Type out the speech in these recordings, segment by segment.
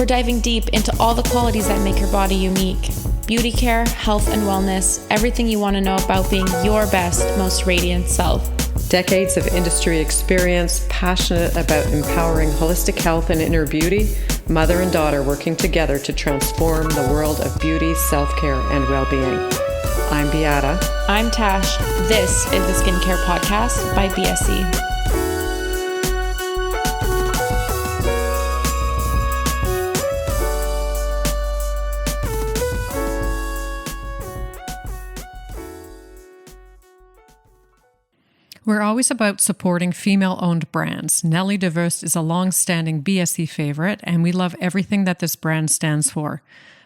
We're diving deep into all the qualities that make your body unique. Beauty care, health and wellness, everything you want to know about being your best, most radiant self. Decades of industry experience, passionate about empowering holistic health and inner beauty, mother and daughter working together to transform the world of beauty, self-care, and well-being. I'm Beata. I'm Tash. This is the Skincare Podcast by BSE. We're always about supporting female-owned brands. Nelly Vuyst is a long-standing BSE favorite, and we love everything that this brand stands for.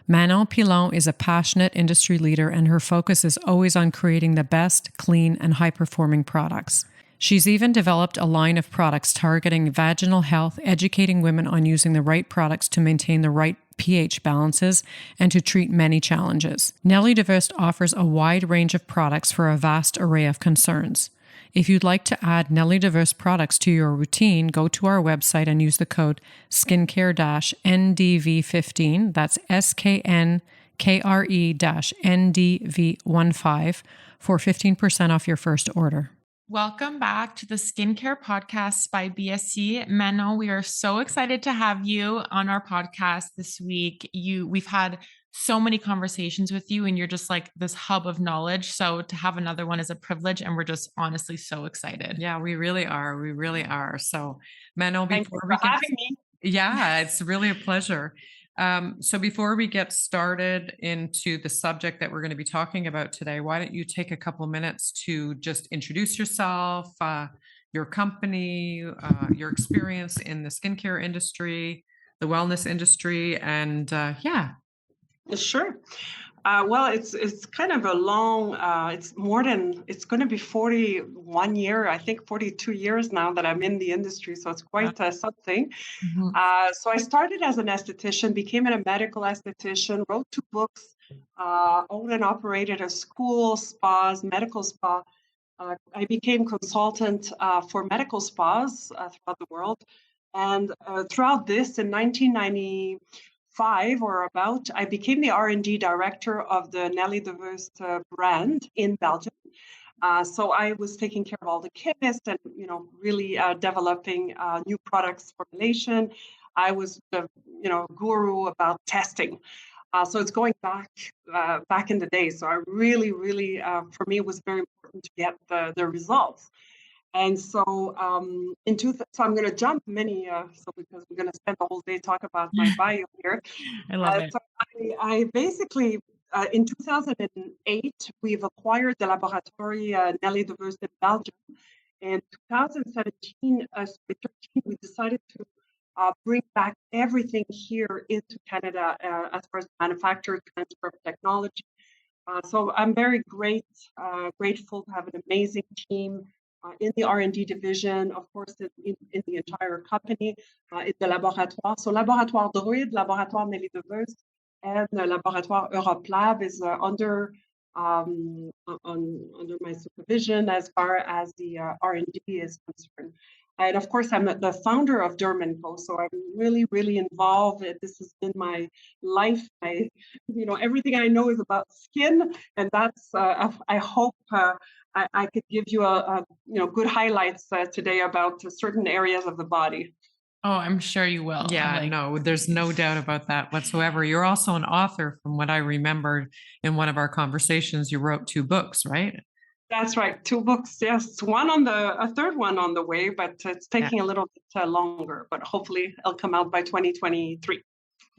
Manon Pilon is a passionate industry leader, and her focus is always on creating the best, clean, and high-performing products. She's even developed a line of products targeting vaginal health, educating women on using the right products to maintain the right pH balances and to treat many challenges. Nelly Vuyst offers a wide range of products for a vast array of concerns. If you'd like to add Nelly Vuyst products to your routine, go to our website and use the code skincare-NDV15, that's SKNKRE-NDV15 for 15% off your first order. Welcome back to the Skincare Podcast by BSE. Manon, we are so excited to have you on our podcast this week. We've had so many conversations with you, and you're just like this hub of knowledge. So to have another one is a privilege, and we're just honestly so excited. Yeah, we really are. We really are. So, Manon, Thank you for having me. Yeah, it's really a pleasure. So before we get started into the subject that we're going to be talking about today, why don't you take a couple minutes to just introduce yourself, your company, your experience in the skincare industry, the wellness industry, and yeah. Sure. Well, it's kind of a long, it's going to be 41 year, I think 42 years now that I'm in the industry. So it's quite something. Mm-hmm. So I started as an esthetician, became a medical esthetician, wrote 2 books, owned and operated a school, spas, medical spa. I became consultant for medical spas throughout the world. And throughout this, in 1995 or about, I became the R&D director of the Nelly Vuyst brand in Belgium. So I was taking care of all the chemists and, really developing new products formulation. I was the, guru about testing. So it's going back in the day. So I really, for me, it was very important to get the results. And so, so I'm going to jump because we're going to spend the whole day talking about my bio here. I love it. So I basically, in 2008, we've acquired the laboratory Nelly Vuyst in Belgium. In 2013, we decided to bring back everything here into Canada as far as manufacturer transfer of technology. So I'm very grateful to have an amazing team in the R&D division, of course, in the entire company, in the laboratoire. So Laboratoire Druid, Laboratoire Nelly Vuyst, and Laboratoire Europe Lab is under my supervision as far as the R&D is concerned. And of course, I'm the founder of Derm & Co. So I'm really involved. This has been my life. Everything I know is about skin, and that's. I hope I could give you a good highlights today about certain areas of the body. Oh, I'm sure you will. Yeah, no, there's no doubt about that whatsoever. You're also an author, from what I remembered in one of our conversations. You wrote 2 books, right? That's right. 2 books. Yes. A third one on the way, but it's taking a little bit longer, but hopefully it'll come out by 2023.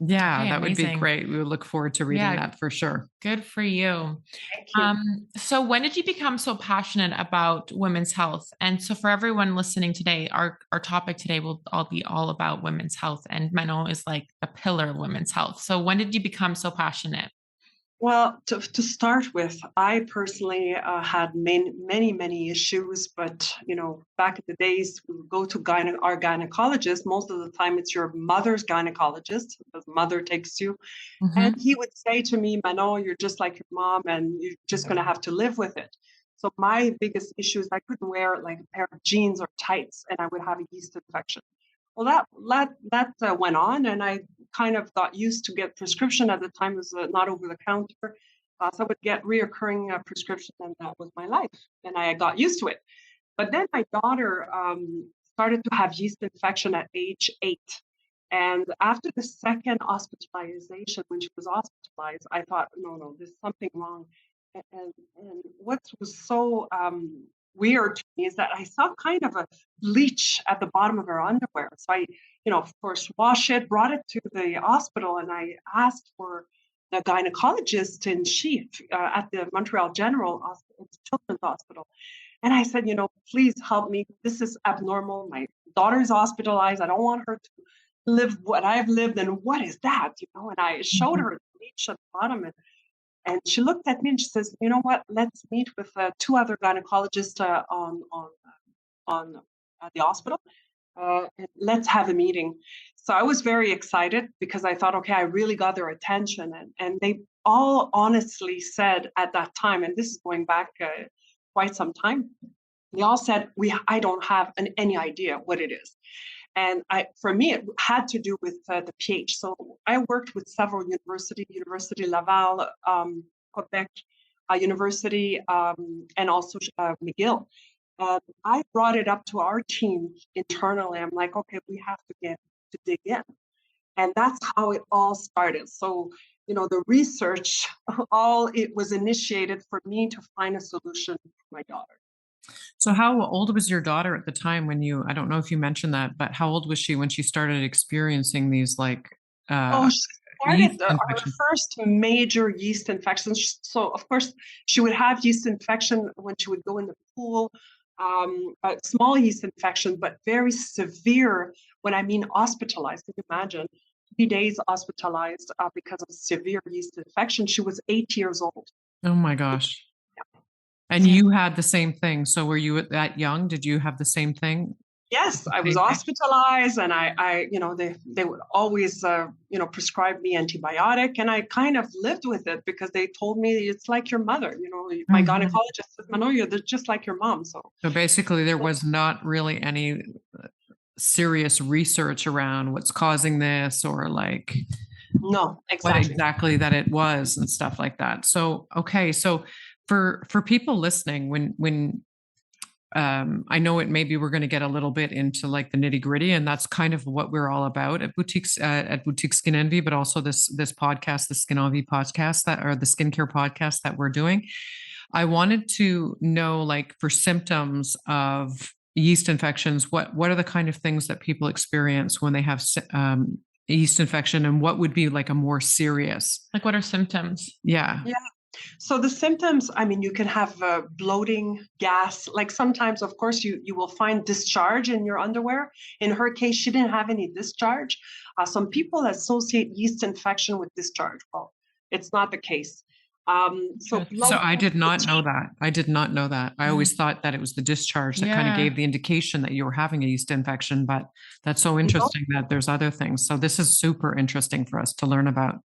Yeah, Okay, that amazing. would be great. We would look forward to reading that for sure. Good for you. Thank you. So when did you become so passionate about women's health? And so for everyone listening today, our topic today will be all about women's health, and Manon is like a pillar of women's health. So when did you become so passionate? Well, to start with, I personally had many issues, but back in the days, we would go to our gynecologist. Most of the time, it's your mother's gynecologist, because mother takes you, and he would say to me, "Manon, you're just like your mom, and you're just going to have to live with it." So my biggest issue is I couldn't wear like a pair of jeans or tights, and I would have a yeast infection. Well, that went on, and I kind of got used to get prescription at the time. It was not over the counter. So I would get reoccurring prescription, and that was my life. And I got used to it. But then my daughter started to have yeast infection at age 8. And after the second hospitalization, when she was hospitalized, I thought, no, there's something wrong. And what was so weird to me is that I saw kind of a bleach at the bottom of her underwear. So I, of course, washed it, brought it to the hospital, and I asked for the gynecologist in chief at the Montreal General Hospital, Children's Hospital. And I said, please help me. This is abnormal. My daughter's hospitalized. I don't want her to live what I've lived. And what is that? And I showed her the bleach at the bottom. And she looked at me and she says, you know what? Let's meet with 2 other gynecologists on the hospital. And let's have a meeting. So I was very excited because I thought, okay, I really got their attention. And they all honestly said at that time, and this is going back quite some time, they all said, I don't have any idea what it is. And for me, it had to do with the pH. So I worked with several universities, University Laval, Quebec University, and also McGill. I brought it up to our team internally. I'm like, okay, we have to dig in. And that's how it all started. So, the research, it was initiated for me to find a solution for my daughter. So how old was your daughter at the time when I don't know if you mentioned that, but how old was she when she started experiencing these She started our first major yeast infection. So, of course, she would have yeast infection when she would go in the pool, a small yeast infection, but very severe when I mean hospitalized. Can you imagine? 3 days hospitalized because of severe yeast infection. She was 8 years old. Oh my gosh. Yeah. And you had the same thing. So were you that young? Did you have the same thing? Yes, I was hospitalized, and they would always prescribe me antibiotic, and I kind of lived with it because they told me it's like your mother. My gynecologist said, Manon, you're just like your mom. So basically, there was not really any serious research around what's causing this, or like no, exactly. what exactly that it was and stuff like that. So okay, so for people listening, when I know maybe we're going to get a little bit into like the nitty gritty, and that's kind of what we're all about at Boutique Skin Envy, but also this podcast, the Skin Envy podcast, or the skincare podcast that we're doing. I wanted to know, like, for symptoms of yeast infections, what are the kind of things that people experience when they have yeast infection, and what would be like a more serious? Like, what are symptoms? Yeah. So the symptoms, you can have bloating, gas. Like sometimes, of course, you will find discharge in your underwear. In her case, she didn't have any discharge. Some people associate yeast infection with discharge. Well, it's not the case. So I did not know that. I did not know that. I always thought that it was the discharge that kind of gave the indication that you were having a yeast infection. But that's so interesting that there's other things. So this is super interesting for us to learn about.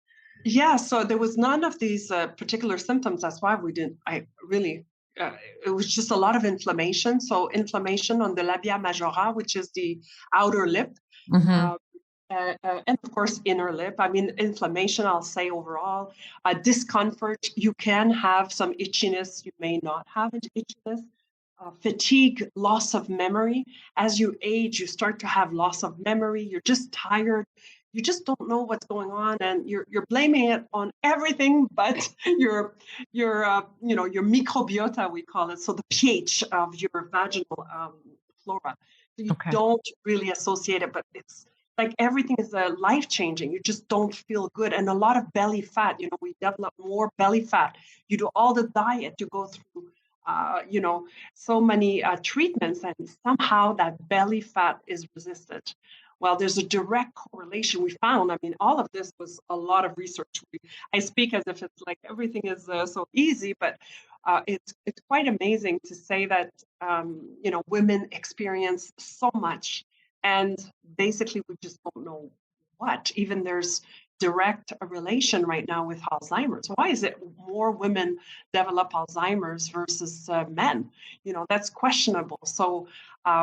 Yeah, so there was none of these particular symptoms. That's why it was just a lot of inflammation. So inflammation on the labia majora, which is the outer lip, and of course, inner lip. Inflammation, I'll say overall. Discomfort, you can have some itchiness. You may not have itchiness. Fatigue, loss of memory. As you age, you start to have loss of memory. You're just tired. You just don't know what's going on, and you're blaming it on everything but your microbiota, we call it, so the pH of your vaginal flora. So you don't really associate it, but it's like everything is life-changing. You just don't feel good, and a lot of belly fat. We develop more belly fat. You do all the diet, you go through so many treatments, and somehow that belly fat is resisted. Well, there's a direct correlation we found. All of this was a lot of research. I speak as if it's like everything is so easy, but it's quite amazing to say that, women experience so much, and basically we just don't know what. Even there's direct relation right now with Alzheimer's. Why is it more women develop Alzheimer's versus men? That's questionable. So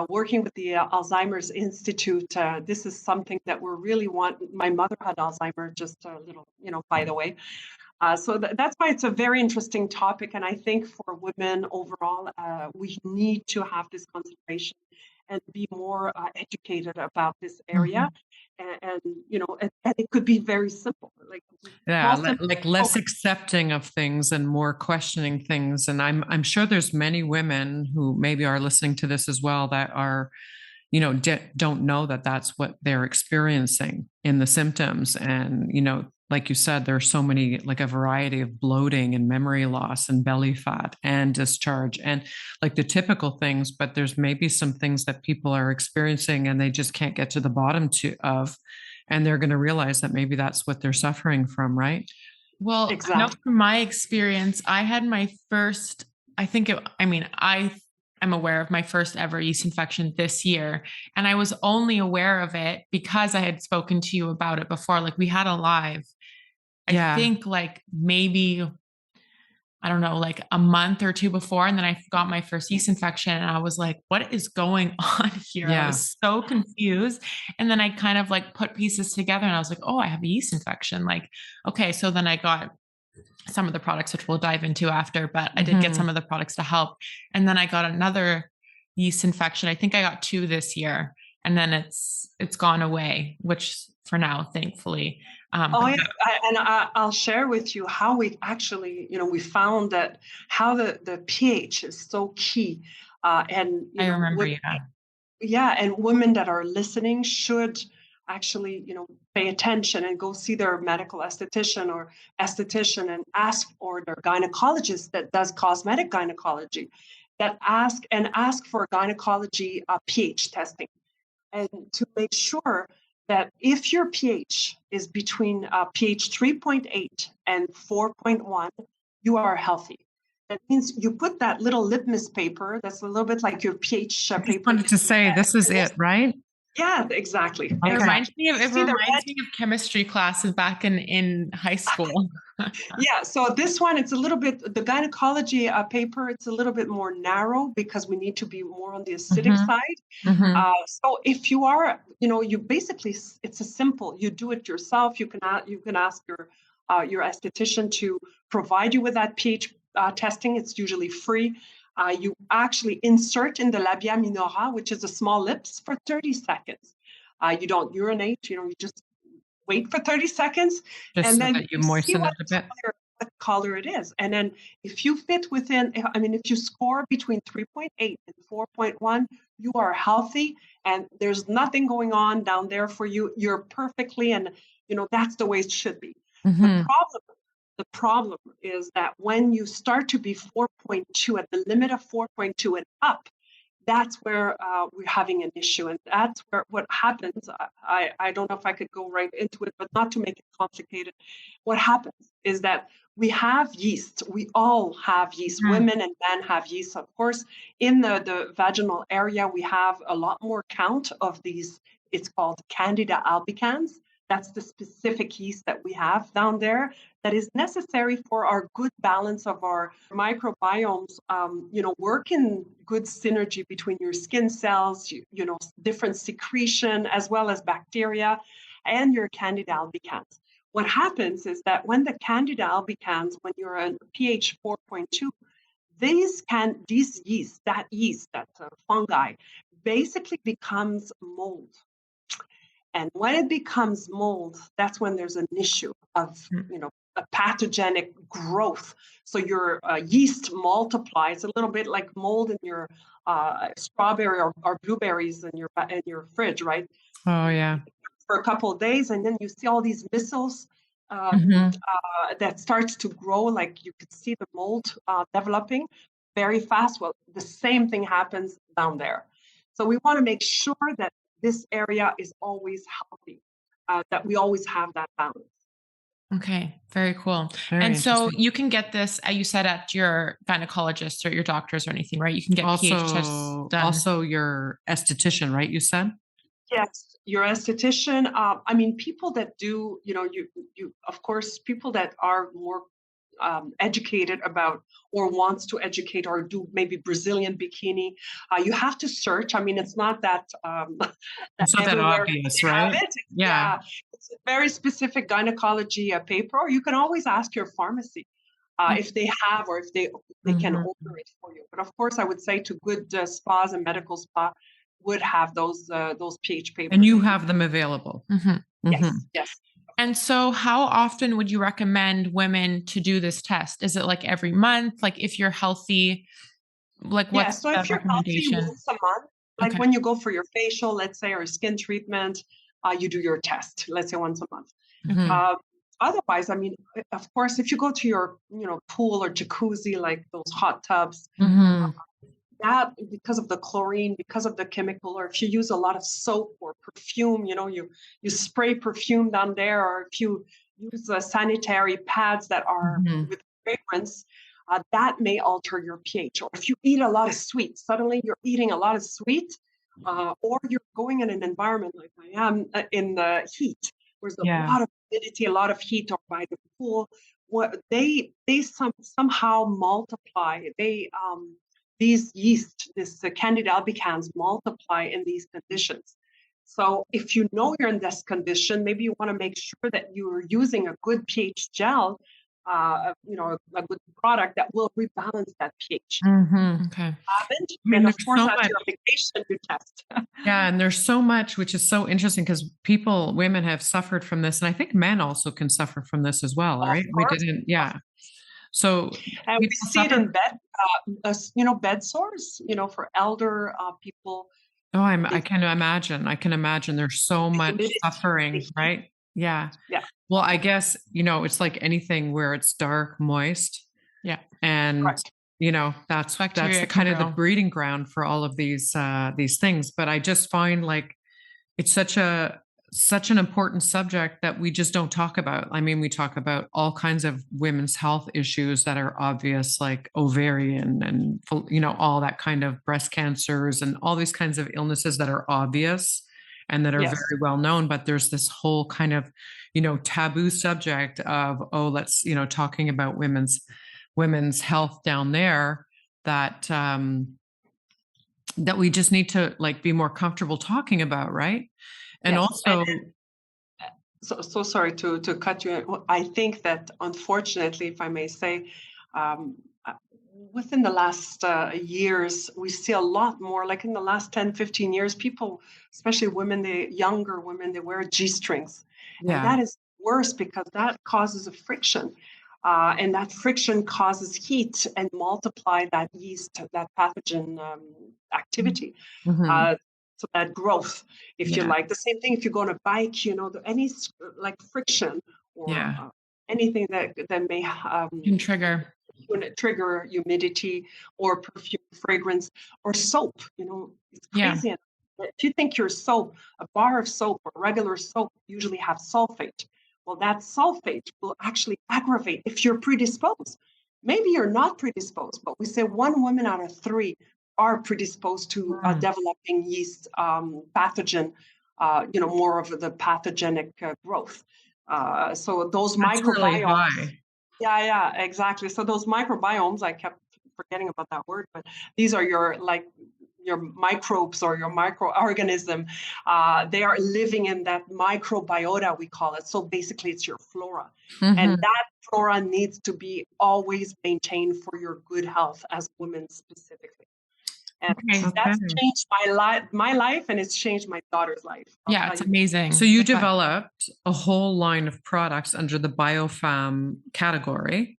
working with the Alzheimer's Institute, this is something that we're really want. My mother had Alzheimer's, just a little, by the way. So that's why it's a very interesting topic. And I think for women overall, we need to have this consideration and be more educated about this area. And it could be very simple. Like less accepting of things and more questioning things. And I'm sure there's many women who maybe are listening to this as well that are, don't know that that's what they're experiencing in the symptoms. And, like you said, there are so many, like a variety of bloating and memory loss and belly fat and discharge and like the typical things, but there's maybe some things that people are experiencing and they just can't get to the bottom of, and they're going to realize that maybe that's what they're suffering from, right? Well, exactly. I know from my experience, I had my first, I'm aware of my first ever yeast infection this year. And I was only aware of it because I had spoken to you about it before. Like we had a live, I think like maybe, I don't know, like a month or two before. And then I got my first yeast infection and I was like, what is going on here? I was so confused. And then I kind of like put pieces together and I was like, oh, I have a yeast infection. Like, okay. So then I got some of the products, which we'll dive into after, but I did get some of the products to help. And then I got another yeast infection. I think I got 2 this year and then it's gone away, which for now, thankfully. I'll share with you how we actually, we found that how the pH is so key. And I remember, and women that are listening should actually, pay attention and go see their medical esthetician and ask, or their gynecologist that does cosmetic gynecology, that ask for gynecology pH testing, and to make sure that if your pH is between pH 3.8 and 4.1, you are healthy. That means you put that little litmus paper that's a little bit like your pH paper. I wanted to say, this is it, right? Yeah, exactly. Okay. It reminds me of chemistry classes back in high school. Yeah, so this one, it's a little bit, the gynecology paper, it's a little bit more narrow because we need to be more on the acidic side. So if you are, you basically, it's a simple, you do it yourself. You can ask your esthetician to provide you with that pH testing. It's usually free. You actually insert in the labia minora, which is the small lips, for 30 seconds. You don't urinate, you just wait for 30 seconds. Just and then so that you moisten it a bit. What color it is. And then if you fit within, if you score between 3.8 and 4.1, you are healthy and there's nothing going on down there for you. You're perfectly, and that's the way it should be. The problem is that when you start to be 4.2, at the limit of 4.2 and up, that's where we're having an issue. And that's where what happens, I don't know if I could go right into it, but not to make it complicated. What happens is that we have yeast. We all have yeast. Women and men have yeast. Of course, in the vaginal area, we have a lot more count of these. It's called Candida albicans. That's the specific yeast that we have down there that is necessary for our good balance of our microbiomes, work in good synergy between your skin cells, different secretion, as well as bacteria and your Candida albicans. What happens is that when the Candida albicans, when you're at pH 4.2, these yeast, that fungi, basically becomes mold. And when it becomes mold, that's when there's an issue of, a pathogenic growth. So your yeast multiplies a little bit like mold in your strawberry or blueberries in your fridge, right? Oh, yeah. For a couple of days, and then you see all these missiles that starts to grow, like you could see the mold developing very fast. Well, the same thing happens down there. So we want to make sure that this area is always healthy, that we always have that balance. Okay, very cool. And so you can get this, you said, at your gynecologist or your doctors or anything, right? You can get pH tests done. Also your esthetician, right? You said? Yes, your esthetician. I mean, people that do, of course, people that are more educated about or wants to educate or do maybe Brazilian bikini. You have to search. I mean, it's not that that It's not that everywhere obvious, they have right? it. Yeah. Yeah, it's a very specific gynecology paper, or you can always ask your pharmacy if they have or if they can Mhm. order it for you. But of course, I would say to good spas and medical spa would have those pH And papers. you have them available. Mhm. Mhm. Yes, yes. And so how often would you recommend women to do this test? Is it like every month? Like if you're healthy, like Yeah, what's so the if you're healthy recommendation? once a month, like Okay. when you go for your facial, let's say, or skin treatment, you do your test, let's say once a month. Okay. Mhm. Uh, Otherwise, I mean, of course, if you go to your, pool or jacuzzi, like those hot tubs, Mhm. that because of the chlorine, because of the chemical, or if you use a lot of soap or perfume, you spray perfume down there, or if you use sanitary pads that are Mhm. with fragrance, that may alter your pH. Or if you eat a lot of sweets, suddenly you're eating a lot of sweet, or you're going in an environment like I am in the heat, where there's a Yeah. lot of humidity, a lot of heat, or by the pool. What they somehow multiply. These yeast, this Candida albicans multiply in these conditions. So if you know you're in this condition, maybe you want to make sure that you're using a good pH gel, a good product that will rebalance that pH. Mhm. Okay. Haven't, I mean, then of there's course so after much. your vacation you test. Yeah, and there's so much, which is so interesting because women have suffered from this, and I think men also can suffer from this as well, Of right? We course, didn't, of yeah. So and we people see it suffer. in bed sores, for elder people, Oh, I they, can imagine. I can imagine there's so the much humidity, the suffering, heat. right? Yeah. Yeah, Well, I guess, it's like anything where it's dark, moist, Yeah. and correct. that's Bacteria the can kind of the grow. breeding ground for all of these things. But I just find like it's such an important subject that we just don't talk about. I mean, we talk about all kinds of women's health issues that are obvious, like ovarian and all that kind of breast cancers and all these kinds of illnesses that are obvious and that are Yes. very well known. But there's this whole kind of taboo subject of, let's talking about women's health down there that that we just need to like be more comfortable talking about, right? And Yes. And also, so sorry to cut you. I think that unfortunately, if I may say, um, uh, within the last years, we see a lot more, like in the last 10, 15 years, people, especially women, the younger women, they wear G-strings. And yeah. that is worse because that causes a friction. And that friction causes heat and multiply that yeast, that pathogen activity. Mhm. Uh, so that growth, if you Yeah. like. The same thing if you go on a bike, any like friction or Yeah. anything that may Can trigger. trigger humidity or perfume, fragrance, or soap. It's Yeah. crazy. If you think your soap, a bar of soap or regular soap usually have sulfate. Well, that sulfate will actually aggravate if you're predisposed. Maybe you're not predisposed, but we say one woman out of three are predisposed to Mm. developing yeast pathogen, more of the pathogenic growth. So those That's really microbiomes, high. yeah, exactly. So those microbiomes, I kept forgetting about that word, but these are your microbes or your microorganism. They are living in that microbiota, we call it. So basically, it's your flora, and Mhm. that flora needs to be always maintained for your good health as women specifically. And Okay. Okay. that's changed my life, and it's changed my daughter's life. I'll Yeah, tell it's you. amazing. So you The fact- developed a whole line of products under the Biofam category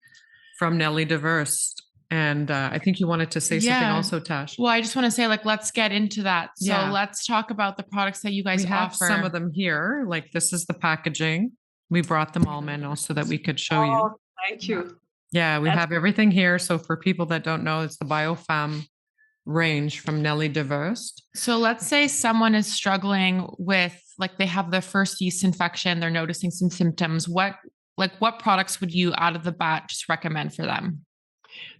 from Nelly Vuyst. And I think you wanted to say something Yeah. also, Tash. Well, I just want to say, like, let's get into that. So Yeah. let's talk about the products that you guys We have offer. some of them here. Like this is the packaging. We brought them all, Manon, so that we could show you. Oh, thank you. Yeah, we That's have everything here. So for people that don't know, it's the Biofam range from Nelly Vuyst. So let's say someone is struggling with, like, they have their first yeast infection, they're noticing some symptoms. What products would you out of the bat just recommend for them?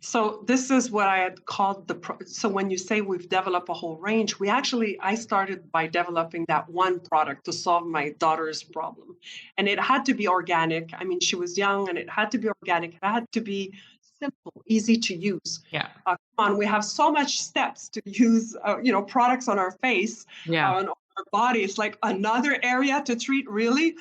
So this is what I had called so when you say we've developed a whole range, I started by developing that one product to solve my daughter's problem. And it had to be organic. I mean, she was young and it had to be organic. It had to be simple, easy to use. Yeah. Come on, we have so much steps to use, products on our face, on our body. It's like another area to treat, really.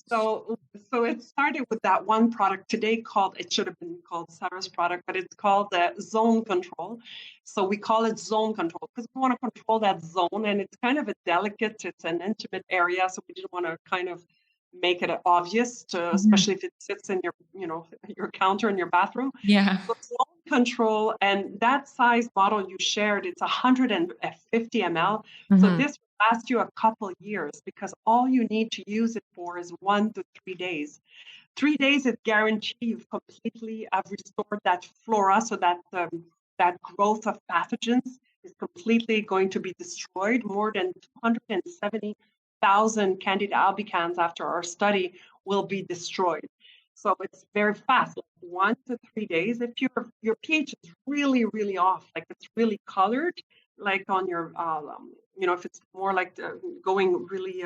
So it started with that one product today it should have been called Sarah's product, but it's called the Zone Control. So we call it Zone Control because we want to control that zone, and it's kind of it's an intimate area. So we didn't want to kind of make it obvious, especially if it sits in your counter in your bathroom. Yeah. So Zone Control, and that size bottle you shared, it's 150 ml. So this last you a couple years because all you need to use it for is 1 to 3 days. 3 days, it guarantees you've completely restored that flora, so that that growth of pathogens is completely going to be destroyed. More than 270,000 Candida albicans after our study will be destroyed. So it's very fast, like 1 to 3 days. If your pH is really, really off, like it's really colored, like on your if it's more like going really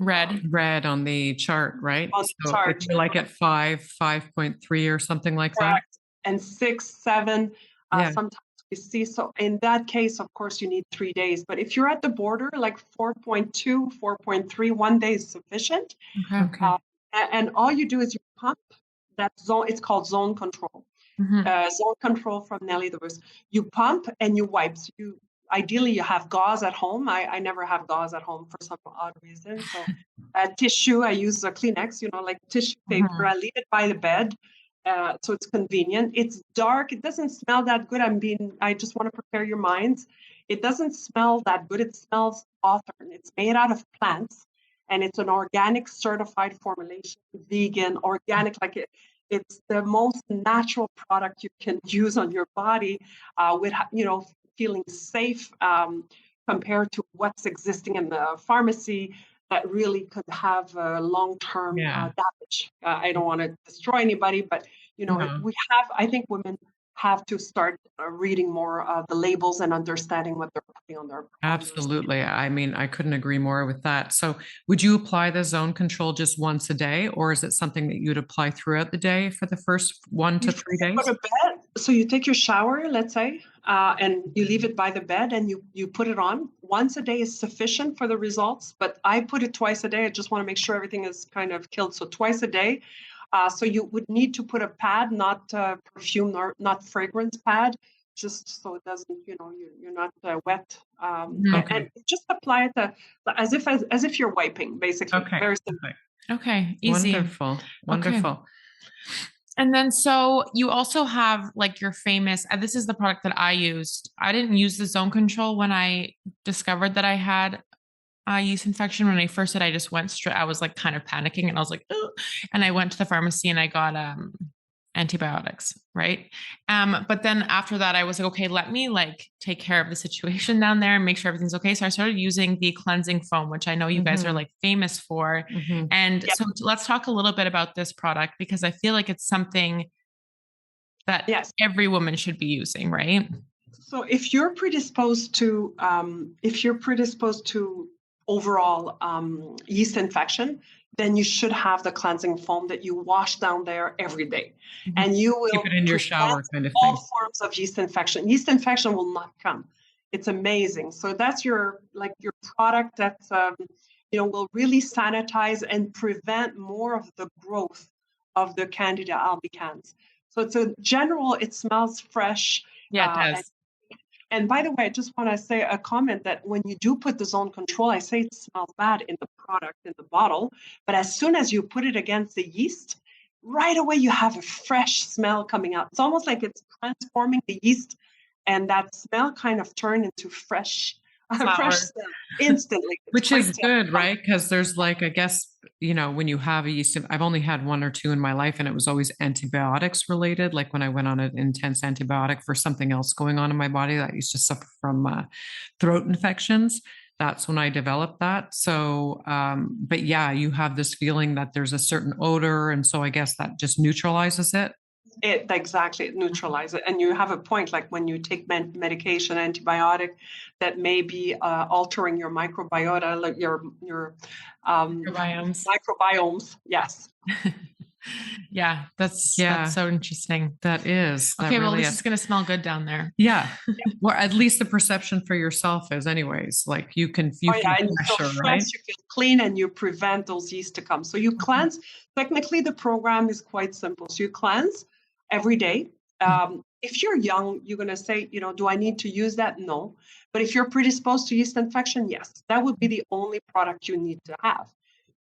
red on the chart, right? On the chart. If you're like at 5.3 or something like correct. that. And 6, 7, sometimes we see. So in that case, of course, you need 3 days. But if you're at the border, like 4.2, 4.3, 1 day is sufficient. Okay. And all you do is you pump that zone. It's called Zone Control. Zone Control from Nelly the Vuyst. You pump and you wipe. So ideally, you have gauze at home. I never have gauze at home for some odd reason. So tissue, I use a Kleenex, like tissue paper. I leave it by the bed. So it's convenient. It's dark. It doesn't smell that good. I just want to prepare your minds. It doesn't smell that good. It smells autumn. It's made out of plants, and it's an organic certified formulation, vegan, organic, it's the most natural product you can use on your body with, feeling safe compared to what's existing in the pharmacy that really could have long-term damage. I don't want to destroy anybody, but, I think women have to start reading more of the labels and understanding what they're putting on their. Absolutely. I mean, I couldn't agree more with that. So would you apply the Zone Control just once a day, or is it something that you'd apply throughout the day for the first 1 to 3 days? Go to bed. So you take your shower, let's say, and you leave it by the bed and you put it on. Once a day is sufficient for the results, but I put it twice a day. I just want to make sure everything is kind of killed. So twice a day. So you would need to put a pad, not perfume or not fragrance pad, just so it doesn't, you're not wet. And just apply it as if you're wiping, basically. Okay. Very simple. Okay. Easy. Wonderful. Okay. And then, so you also have like your famous, this is the product that I used. I didn't use the Zone Control when I discovered that I had a yeast infection. When I first did, I just went straight, I was like kind of panicking and I was like, oh, and I went to the pharmacy and I got antibiotics. Right. But then after that, I was like, okay, let me take care of the situation down there and make sure everything's okay. So I started using the cleansing foam, which I know you guys are famous for. And so let's talk a little bit about this product, because I feel like it's something that every woman should be using, right? So if you're predisposed to overall yeast infection, then you should have the cleansing foam that you wash down there every day. And you will keep it in your shower kind of thing. All forms of yeast infection. Yeast infection will not come. It's amazing. So that's your product that will really sanitize and prevent more of the growth of the Candida albicans. So it's it smells fresh. Yeah, it does. And by the way, I just want to say a comment that when you do put the Zone Control, I say it smells bad in the product, in the bottle, but as soon as you put it against the yeast, right away you have a fresh smell coming out. It's almost like it's transforming the yeast, and that smell kind of turned into fresh smell instantly. Which is good, right? Because there's I guess, when you have a yeast, I've only had 1 or 2 in my life, and it was always antibiotics related. Like when I went on an intense antibiotic for something else going on in my body that I used to suffer from throat infections. That's when I developed that. So, but yeah, you have this feeling that there's a certain odor. And so I guess that just neutralizes it. Exactly, it neutralizes it. And you have a point, like when you take medication, antibiotic, that may be altering your microbiota, like your Microbiomes. microbiomes. Yes. Yeah, that's so interesting. That is. That Okay, well, really this is going to smell good down there. Yeah. Or at least the perception for yourself is anyways, like you feel and you feel pressure, fresh, right? you feel clean, and you prevent those yeast to come. So you cleanse. Technically, the program is quite simple. So you cleanse every day. If you're young, you're going to say, do I need to use that? No. But if you're predisposed to yeast infection, yes, that would be the only product you need to have.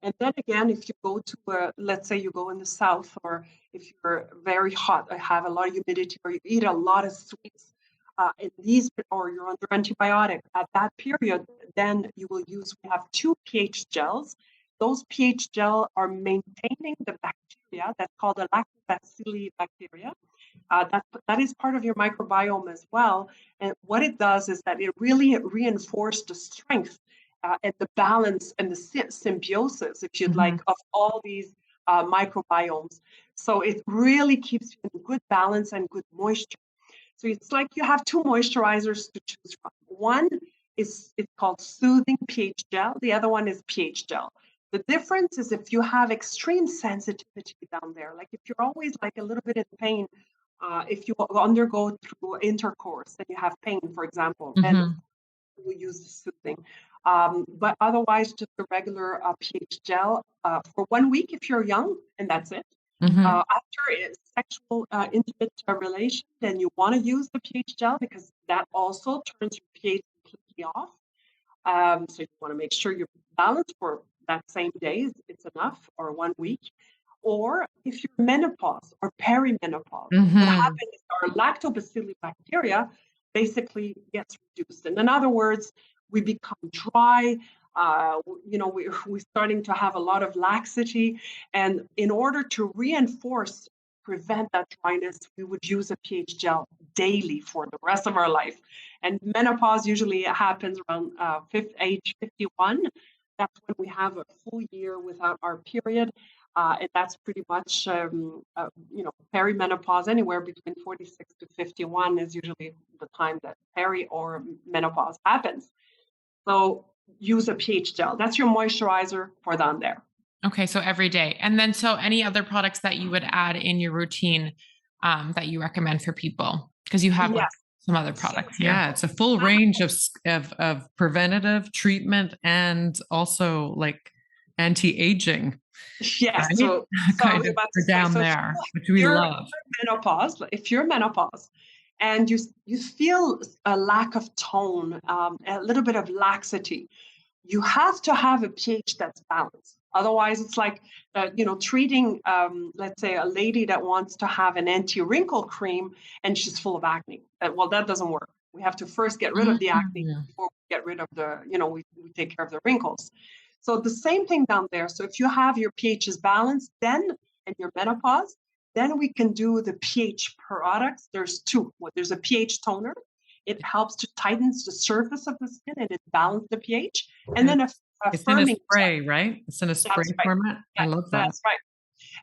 And then again, if you go to, let's say you go in the south, or if you're very hot, have a lot of humidity, or you eat a lot of sweets, or you're under antibiotic at that period, then you will we have 2 pH gels. Those pH gel are maintaining the bacteria that's called the lactobacilli bacteria. That is part of your microbiome as well. And what it does is that it really reinforces the strength and the balance and the symbiosis, if you'd like, of all these microbiomes. So it really keeps you in good balance and good moisture. So it's like you have 2 moisturizers to choose from. One it's called Soothing pH Gel. The other one is pH Gel. The difference is if you have extreme sensitivity down there, like if you're always like a little bit in pain, if you undergo through intercourse and you have pain, for example, then we use the Soothing. But otherwise, just a regular pH gel for 1 week if you're young, and that's it. After a sexual intimate relation, then you want to use the pH gel because that also turns your pH completely off. So you want to make sure you're balanced for that same day. It's enough, or 1 week. Or if you're menopause or perimenopause, what happens is our lactobacilli bacteria basically gets reduced. And in other words, we become dry. We're starting to have a lot of laxity. And in order to prevent that dryness, we would use a pH gel daily for the rest of our life. And menopause usually happens around age 51. That's when we have a full year without our period. And that's pretty much, perimenopause, anywhere between 46 to 51 is usually the time that peri or menopause happens. So use a pH gel. That's your moisturizer for down there. Okay, so every day. And then so any other products that you would add in your routine that you recommend for people? Because you have some other products here. Yeah, it's a full range of preventative treatment and also like anti-aging. Yes, right? so kind of down there, which we love. If you're menopause and you feel a lack of tone, a little bit of laxity, you have to have a pH that's balanced. Otherwise, it's like, treating, let's say, a lady that wants to have an anti-wrinkle cream and she's full of acne. Well, that doesn't work. We have to first get rid of the acne before we get rid of we take care of the wrinkles. So the same thing down there. So if you have your pH is balanced, and your menopause, then we can do the pH products. There's 2. There's a pH toner. It helps to tighten the surface of the skin and it balances the pH. And then it's in a spray, right? It's in a spray format. I love that. That's right.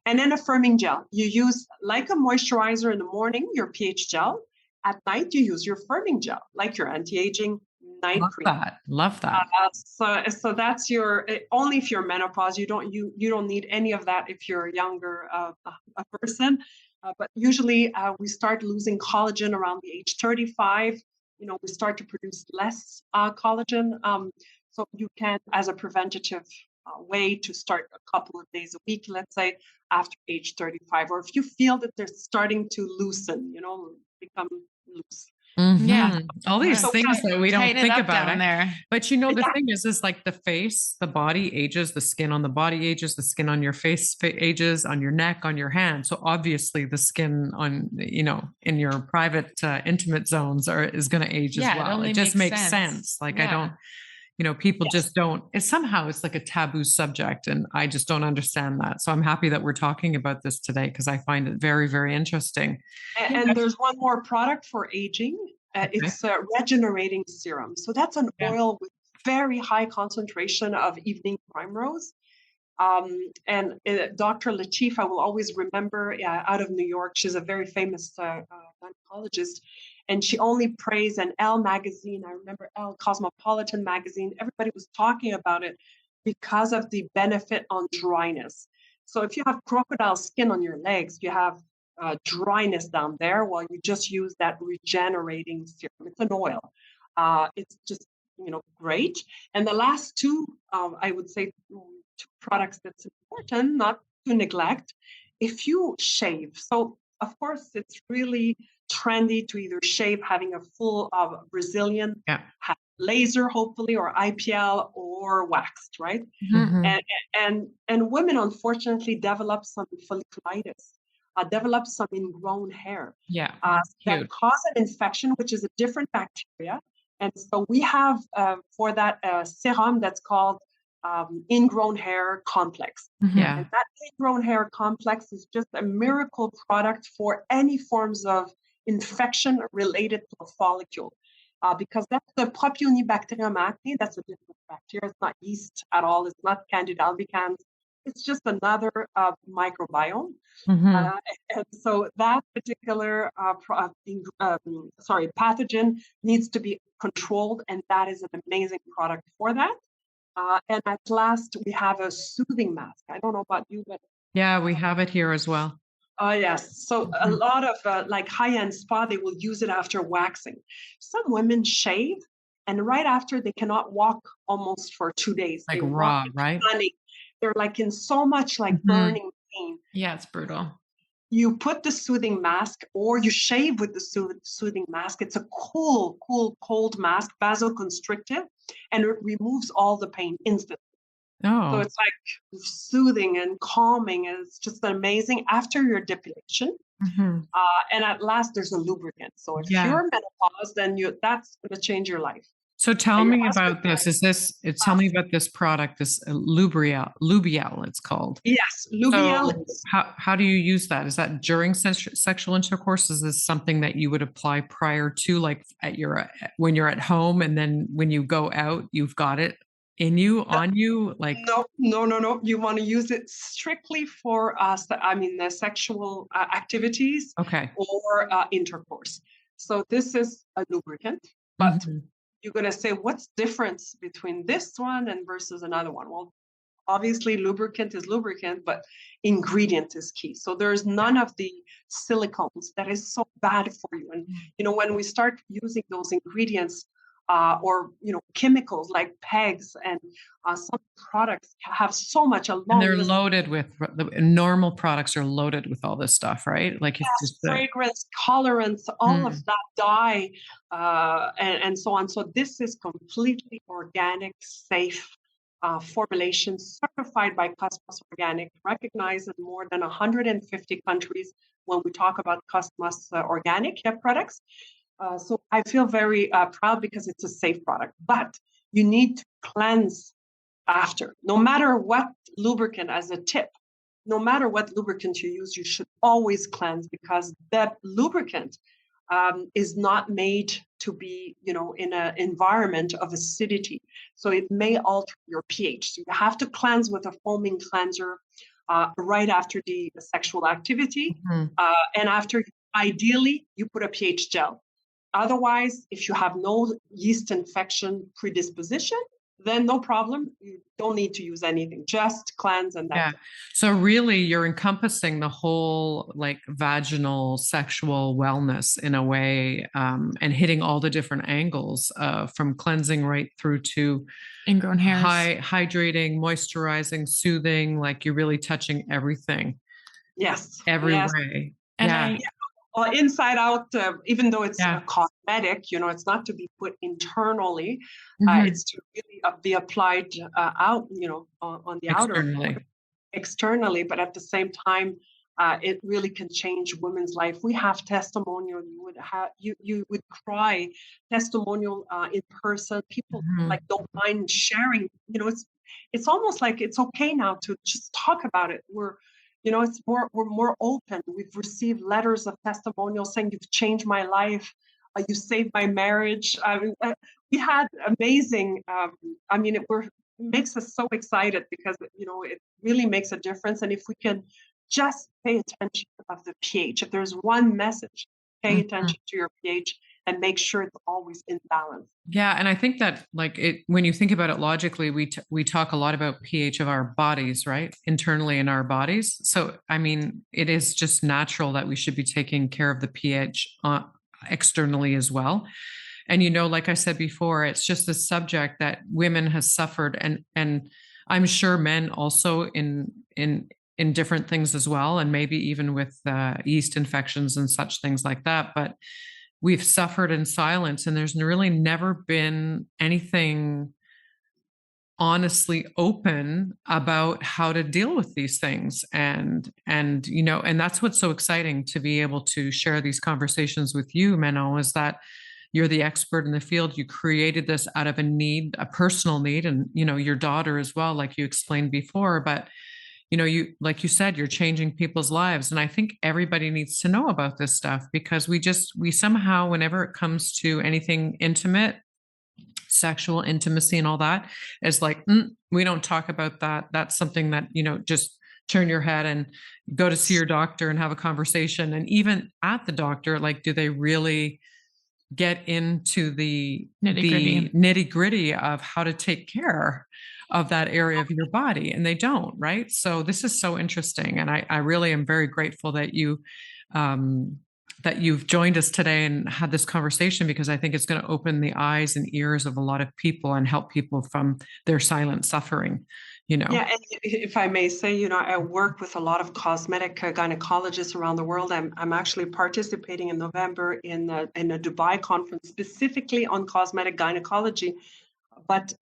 And then a firming gel. You use like a moisturizer in the morning, your pH gel. At night, you use your firming gel, like your anti-aging night cream. Love that. So that's your only if you're menopause. You don't need any of that if you're a younger a person. But usually we start losing collagen around the age 35. We start to produce less collagen. So you can, as a preventative way, to start a couple of days a week, let's say after age 35, or if you feel that they're starting to loosen, become loose. Yeah, all these things that we don't think about down there. But the thing is like the face, the body ages, the skin on the body ages, the skin on your face ages, on your neck, on your hand. So obviously the skin on, in your private intimate zones is going to age as well. It just makes sense. Like I don't, people just don't, it's like a taboo subject, and I just don't understand that. So I'm happy that we're talking about this today because I find it very, very interesting. And there's one more product for aging. It's a regenerating serum. So that's an oil with very high concentration of evening primrose. And Dr. Latif, I will always remember, out of New York. She's a very famous gynecologist, and she only praised an Elle magazine. I remember Elle, Cosmopolitan magazine. Everybody was talking about it because of the benefit on dryness. So if you have crocodile skin on your legs, you have dryness down there. Well, you just use that regenerating serum. It's an oil. It's just great. And the last two, I would say, two products that's important not to neglect. If you shave, so of course it's really trendy to either shave having a full Brazilian, laser hopefully, or IPL, or waxed, right? Mhm. And women unfortunately develop some folliculitis, develop some ingrown hair, Yeah. that Huge. cause an infection, which is a different bacteria. And so we have for that serum that's called ingrown hair complex. Yeah. And that ingrown hair complex is just a miracle product for any forms of infection related to a follicle. Because that's the Propionibacterium acne. That's a different bacteria. It's not yeast at all. It's not Candida albicans. It's just another microbiome. Mhm. And so that particular pathogen needs to be controlled, and that is an amazing product for that. And at last, we have a soothing mask. I don't know about you, but Yeah, we have it here as well. oh yes. So a Mhm. lot of like high-end spa, they will use it after waxing. Some women shave, and right after they cannot walk almost for 2 days. Like They walk raw, in right? honey. They're like in so much like Mhm. burning pain. Yeah, it's brutal. You put the soothing mask, or you shave with the soothing mask. It's a cool, cold mask, vasoconstrictive, and it removes all the pain instantly. So Oh. it's like soothing and calming. And it's just amazing after your depilation. Mhm. And at last, there's a lubricant. So if Yeah. you're menopause, then that's going to change your life. So tell Your me husband, about this. Tell me about this product, this Lubriel it's called. yes, Lubriel So is how do you use that? Is that during sexual intercourse? Is this something that you would apply prior to, like when you're at home, and then when you go out, you've got it in you, on you? Like, no. You want to use it strictly for the sexual activities okay. or intercourse. So this is a lubricant, but Mhm. you're going to say, what's difference between this one and versus another one? Well, obviously lubricant is lubricant, but ingredient is key. So there's none of the silicones that is so bad for you. And when we start using those ingredients, or chemicals like pegs, and some products have so much a And long they're list. loaded with the normal products are loaded with all this stuff, right? Like it's Yes, just fragrance, colorants, all of Mm. that dye, and so on. So this is completely organic, safe formulation, certified by Cosmos Organic, recognized in more than 150 countries when we talk about Cosmos Organic products. So I feel very proud because it's a safe product, but you need to cleanse after. No matter what lubricant, as a tip, no matter what lubricant you use, you should always cleanse, because that lubricant is not made to be, in an environment of acidity. So it may alter your pH. So you have to cleanse with a foaming cleanser right after the sexual activity. Mhm. And after, ideally, you put a pH gel. Otherwise, if you have no yeast infection predisposition, then no problem. You don't need to use anything. Just cleanse, and Yeah. that's it. So really you're encompassing the whole like vaginal sexual wellness in a way, and hitting all the different angles, from cleansing right through to Ingrown hairs. hydrating, moisturizing, soothing, like you're really touching everything Yes, every yes. way. And Yeah. Inside out, even though it's Yeah. cosmetic, it's not to be put internally. Mhm. It's to really be applied out, on the outer, Externally. externally, but at the same time, it really can change women's life. We have testimonial. You would cry testimonial in person. People Mhm. like don't mind sharing. It's almost like it's okay now to just talk about it. We're more open. We've received letters of testimonial saying you've changed my life. You saved my marriage. We had amazing. makes us so excited because, it really makes a difference. And if we can just pay attention of the pH, if there's one message, pay attention to your pH and make sure it's always in balance. Yeah, and I think that when you think about it logically, we talk a lot about pH of our bodies, right? Internally in our bodies. So, I mean, it is just natural that we should be taking care of the pH externally as well. And like I said before, it's just a subject that women has suffered, and I'm sure men also in different things as well, and maybe even with yeast infections and such things like that. But we've suffered in silence, and there's really never been anything honestly open about how to deal with these things. And that's what's so exciting to be able to share these conversations with you, Manon, is that you're the expert in the field. You created this out of a need, a personal need, and your daughter as well, like you explained before. But like you said, you're changing people's lives. And I think everybody needs to know about this stuff, because we somehow, whenever it comes to anything intimate, sexual intimacy and all that, is like, we don't talk about that. That's something that, just turn your head and go to see your doctor and have a conversation. And even at the doctor, like, do they really get into the nitty gritty of how to take care of that area of your body? And they don't, right? So this is so interesting. And I really am very grateful that you've joined us today and had this conversation, because I think it's going to open the eyes and ears of a lot of people and help people from their silent suffering. Yeah, and if I may say, I work with a lot of cosmetic gynecologists around the world. I'm actually participating in November in a Dubai conference specifically on cosmetic gynecology. But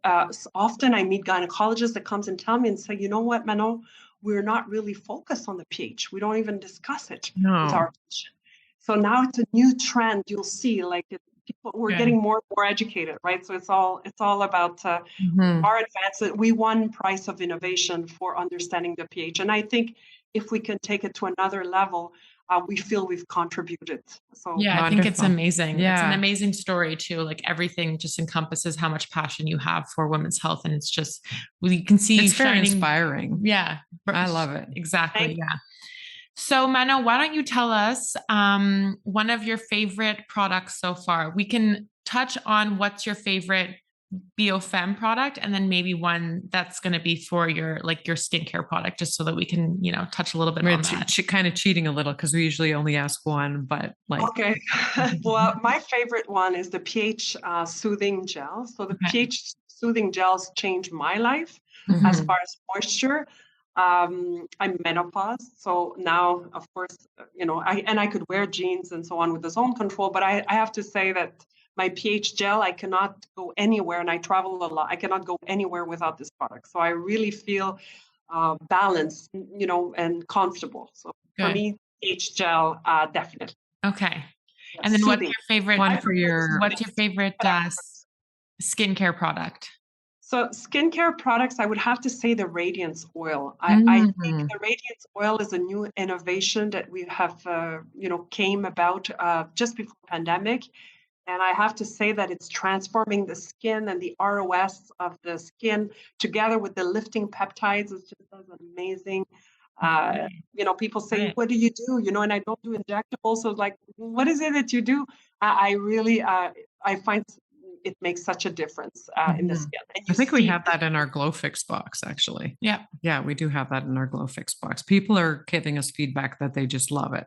often I meet gynecologists that comes and tell me and say, you know what, Manon, we're not really focused on the pH. We don't even discuss it with our patient. So now it's a new trend. You'll see, like, we're getting more and more educated, right? So it's all about our advances. We won Prize of Innovation for understanding the pH, and I think if we can take it to another level, we feel we've contributed. So I think it's amazing. It's an amazing story too. Like, everything just encompasses how much passion you have for women's health, and it's just, you can see it's very inspiring. Yeah, I love it. Exactly. So, Manon, why don't you tell us one of your favorite products so far? We can touch on what's your favorite Biofam product, and then maybe one that's going to be for your skincare product, just so that we can, touch a little bit on that. Kind of cheating a little, because we usually only ask one, but Okay. Well, my favorite one is the pH soothing gel. So the pH soothing gels changed my life as far as moisture. I'm menopause, so now, of course, I could wear jeans and so on with the zone control, but I have to say that my pH gel, I cannot go anywhere, and I travel a lot. I cannot go anywhere without this product. So I really feel balanced, and comfortable. So for me, pH gel, definitely. Okay. And then what's your favorite what's your favorite skincare product? So skincare products, I would have to say the Radiance Oil. I think the Radiance Oil is a new innovation that we have, came about just before pandemic. And I have to say that it's transforming the skin and the ROS of the skin together with the lifting peptides. It's just amazing. People say, what do you do? And I don't do injectables. So like, what is it that you do? I really, I find it makes such a difference in the skin. I think we have that in our Glow Fix box, actually. Yeah. Yeah, we do have that in our Glow Fix box. People are giving us feedback that they just love it.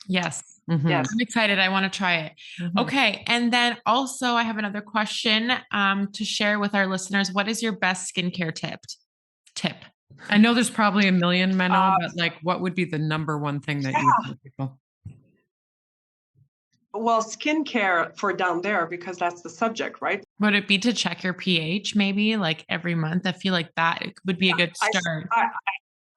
Yes. Yes. I'm excited. I want to try it. Okay. And then also I have another question to share with our listeners. What is your best skincare tip? I know there's probably a million, Manon, but what would be the number one thing that you tell people? Well, skincare for down there, because that's the subject, right? Would it be to check your pH maybe like every month? I feel like that would be a good start.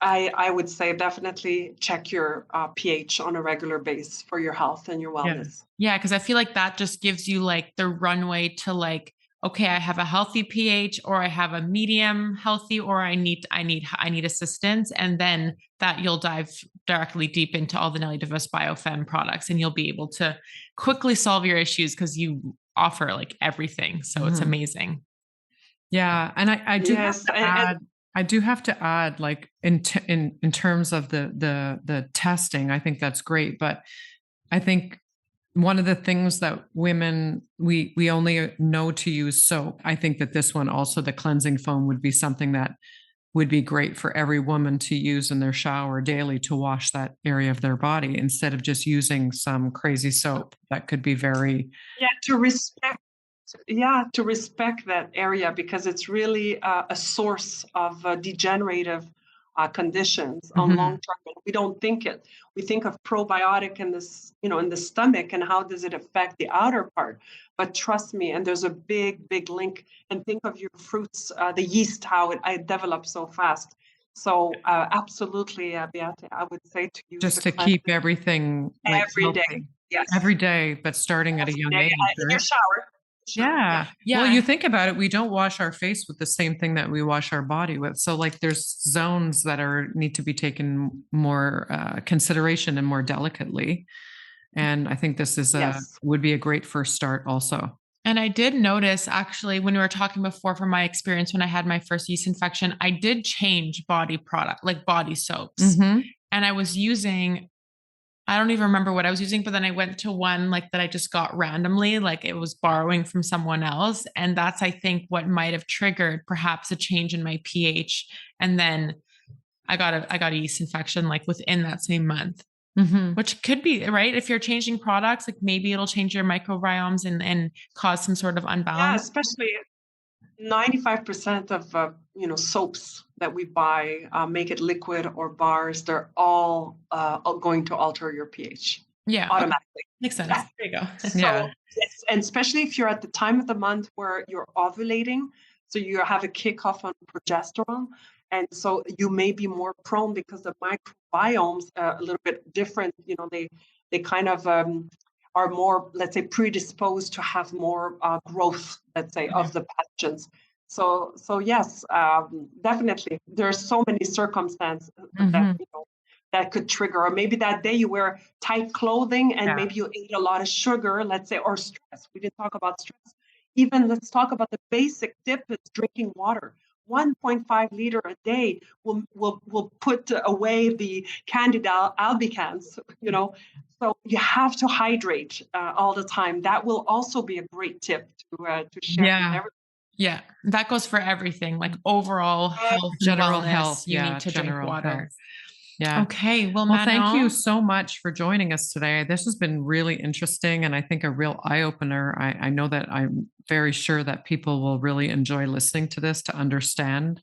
I would say definitely check your pH on a regular basis for your health and your wellness. Yeah, because I feel like that just gives you like the runway to okay, I have a healthy pH, or I have a medium healthy, or I need assistance, and then that you'll dive directly deep into all the Nelly Vuyst Biofam products, and you'll be able to quickly solve your issues because you offer like everything. So it's amazing. Yeah, and I do have Yes, to add, I do have to add, like in terms of the testing, I think that's great, but I think one of the things that women we only know to use soap. I think that this one also, the cleansing foam, would be something that would be great for every woman to use in their shower daily to wash that area of their body instead of just using some crazy soap that could be very. yeah, to respect that area because it's really a source of degenerative conditions on long Mhm. term. And we don't think it. We think of probiotic in this, in the stomach and how does it affect the outer part. But trust me, and there's a big link. And think of your fruits, the yeast, how it develops so fast. So absolutely, Beate, I would say to use Just the to cleanse keep everything like every day. healthy Yes, every day, but starting at a every young day age, in your right? shower. Sure. Yeah. Yeah. Well, you Yeah. think about it, we don't wash our face with the same thing that we wash our body with. So like there's zones that are need to be taken more consideration and more delicately. And I think this is a Yes. would be a great first start also. And I did notice actually when we were talking before from my experience when I had my first yeast infection, I did change body product, like body soaps. Mm-hmm. And I was using, I don't even remember what I was using, but then I went to one like that I just got randomly, like it was borrowing from someone else. And that's, I think, what might have triggered perhaps a change in my pH. And then I got a yeast infection like within that same month, Mm-hmm. which could be right. If you're changing products, like maybe it'll change your microbiomes and cause some sort of Yeah, unbalance. especially 95% of soaps that we buy, make it liquid or bars. They're all going to alter your pH Yeah. Okay. automatically. Makes sense. Yeah. There you go. Yeah. So yes, and especially if you're at the time of the month where you're ovulating, so you have a kickoff on progesterone, and so you may be more prone because the microbiomes are a little bit different. They kind of are more, let's say, predisposed to have more growth, let's say, Okay. of the pathogens. So yes, definitely. There are so many circumstances that Mm-hmm. that could trigger, or maybe that day you wear tight clothing and Yeah. maybe you ate a lot of sugar, let's say, or stress. We didn't talk about stress. Even let's talk about the basic tip is drinking water. 1.5 liter a day will put away the candida albicans, So you have to hydrate all the time. That will also be a great tip to share with Yeah. everyone. Yeah. That goes for everything, like overall health and General wellness. health. You Yeah. need to drink General health. water. Yeah. Okay. Well, Well, thank you Manon, so much for joining us today. This has been really interesting and I think a real eye opener. I know that I'm very sure that people will really enjoy listening to this to understand.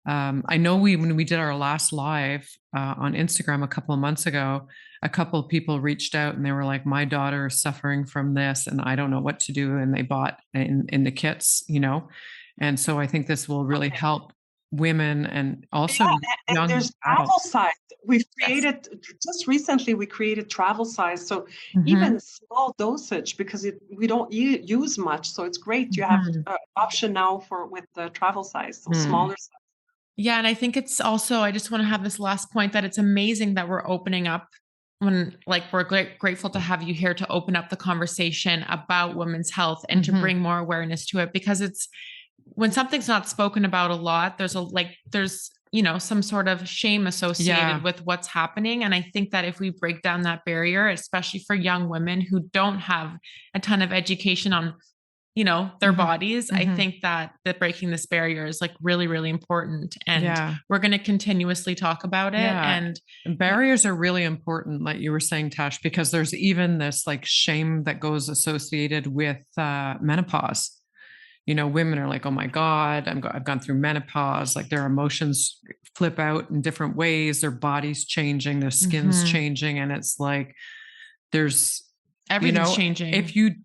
I know when we did our last live on Instagram a couple of months ago, a couple of people reached out and they were like, "My daughter is suffering from this, and I don't know what to do." And they bought in the kits. And so I think this will really Okay. help women and also Yeah, and young there's travel adults. size. We've yes. created just recently. We created travel size, so Mhm. even small dosage because we don't use much. So it's great. You have Mhm. option now for with the travel size, so Mm. smaller size. Yeah. And I think it's also, I just want to have this last point that it's amazing that we're opening up when, like, we're grateful to have you here to open up the conversation about women's health and to Mhm. bring more awareness to it because it's when something's not spoken about a lot, there's some sort of shame associated Yeah. with what's happening. And I think that if we break down that barrier, especially for young women who don't have a ton of education on their Mhm. bodies, I Mhm. think that breaking this barrier is like really, really important. And Yeah. we're going to continuously talk about it. Yeah. And Barriers are really important, like you were saying, Tash, because there's even this like shame that goes associated with menopause. Women are like, "Oh my God, I've gone through menopause." Like their emotions flip out in different ways, their body's changing, their skin's Mhm. changing, and it's like there's, you Everything's know, if changing.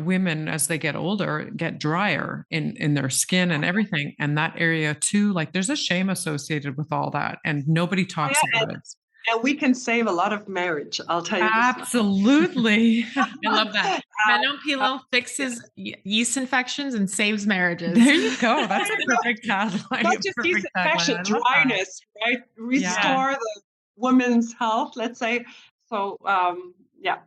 women as they get older get drier in their skin and everything, and that area too, like there's a shame associated with all that, and nobody Oh talks yeah, about it. and we can save a lot of marriage. I'll tell you this much. Absolutely. I love that. Manon Uh, Pilon yes. fixes yeast infections and saves marriages. There you go. That's a perfect tagline. Not A just yeast perfect tagline. infection, I love that. dryness, right? Yeah. Restore the woman's health, let's say. So, yeah.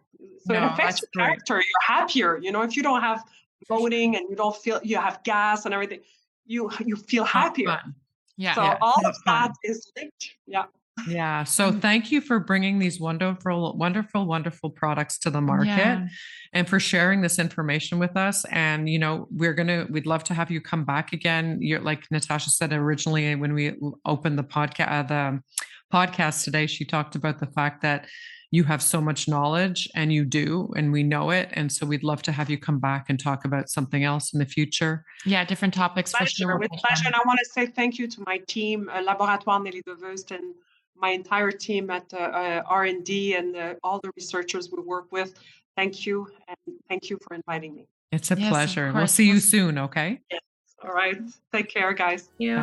So it No, affects that's your great. character. You're happier. If you don't have For sure. bloating and you don't feel you have gas and everything, you feel Have happier. fun. Yeah. So Yeah, all have of that fun. is linked. Yeah. Yeah. So thank you for bringing these wonderful, wonderful, wonderful products to the market Yeah. and for sharing this information with us. And, we'd love to have you come back again. You're like Natasha said originally, when we opened the podcast today, she talked about the fact that you have so much knowledge, and you do, and we know it. And so we'd love to have you come back and talk about something else in the future. Yeah. Different topics for sure. With pleasure. And I want to say thank you to my team, Laboratoire Nelly de Vuyst, and my entire team at R&D and all the researchers we work with. Thank you. And thank you for inviting me. It's a Yes, of pleasure. We'll course. see you soon. Okay. Yes. All right. Take care, guys. Thank you.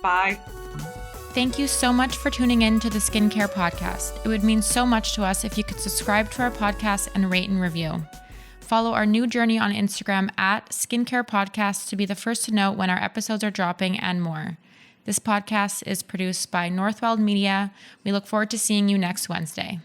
Bye. Bye. Thank you so much for tuning in to the Skincare Podcast. It would mean so much to us if you could subscribe to our podcast and rate and review. Follow our new journey on Instagram at Skincare Podcast to be the first to know when our episodes are dropping and more. This podcast is produced by Northweld Media. We look forward to seeing you next Wednesday.